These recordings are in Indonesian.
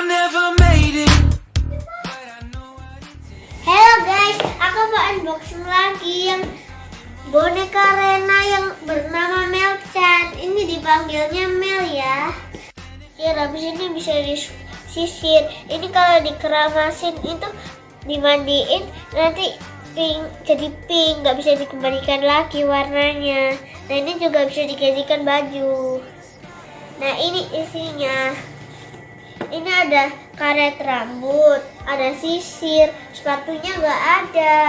Halo guys, aku mau unboxing lagi yang boneka Rena yang bernama Mell. Ini dipanggilnya Mell ya. Ya, habis ini bisa disisir. Ini kalau dikeramasin itu dimandiin nanti pink, jadi pink, nggak bisa dikembalikan lagi warnanya. Nah, ini juga bisa digantikan baju. Nah, ini isinya. Ini ada karet rambut, ada sisir, sepatunya nggak ada.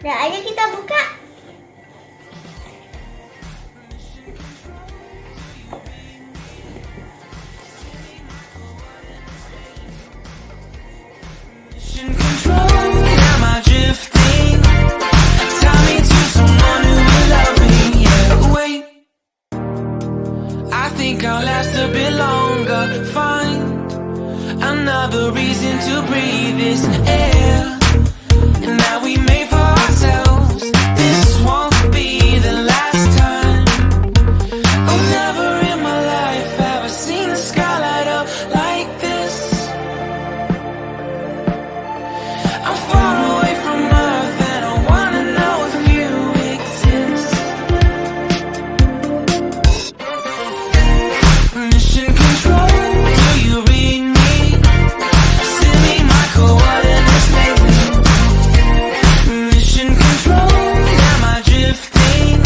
Nah, ayo kita buka. I'll last a bit longer. Find another reason to breathe this air. And now we made for ourselves. This won't be the last time. Oh, never in my life have I seen the sky light up like this. I'm far away from Earth and I wanna know if you exist. Mission control, do you read me? Send me my coordinates lately. Mission control, am I drifting?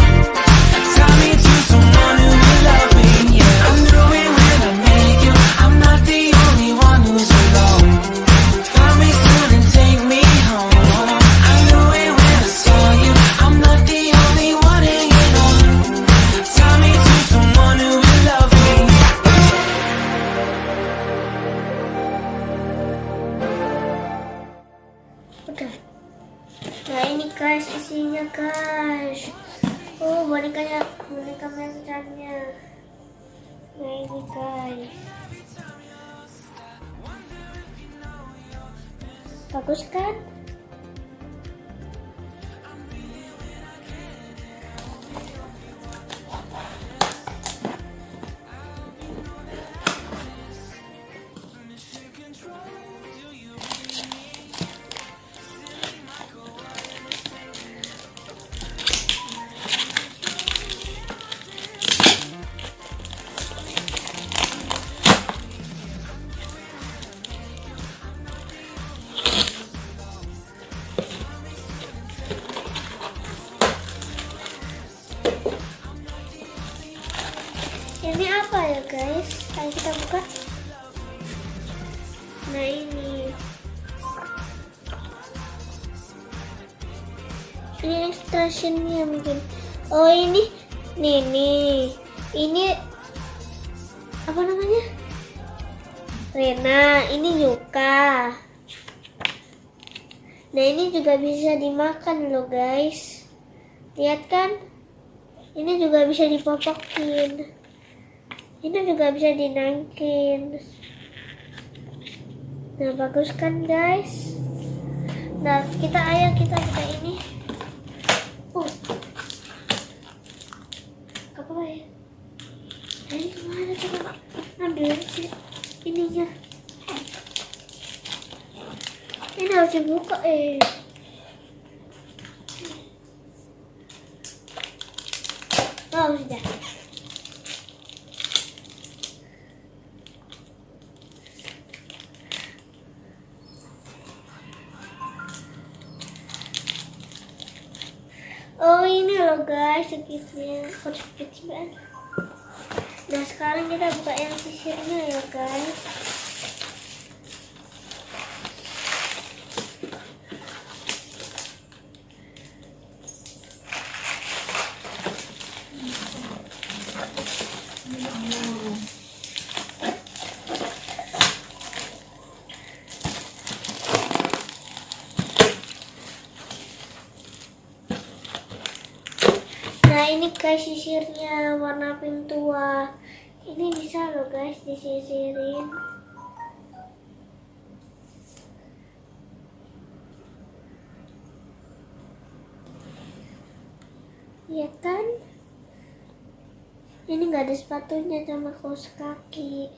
Tie me to someone who will love me, yeah. I know it when I make you. I'm not the only one who's alone. Find me soon and take me home. I knew it when I saw you. I'm not the only one hanging on. Tie me to someone who will love me. Udah. Nah, ini guys isinya guys. Oh, boneka mercannya. Nah, ini guys. Bagus kan? Ini apa ya guys? Ayo kita buka. Nah, ini illustrationnya mungkin. Oh, ini nih. Ini apa namanya? Rena. Ini Yuka. Nah, ini juga bisa dimakan loh guys. Lihat kan? Ini juga bisa dipopokin. Ini juga bisa dinangkin. Nah, bagus kan guys? Nah, kita buka ini. Apa ya? Ini gimana coba ambil sih ininya? Ini harus dibuka Oh, sudah. Oh, ini loh guys, segitunya harus kecilan. Nah, sekarang kita buka yang sisirnya ya guys. Nah, ini guys sisirnya warna pink tua. Ini bisa loh guys disisirin. Ya kan? Ini nggak ada sepatunya sama kaos kaki.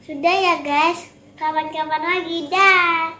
Sudah ya guys, kapan-kapan lagi, dah.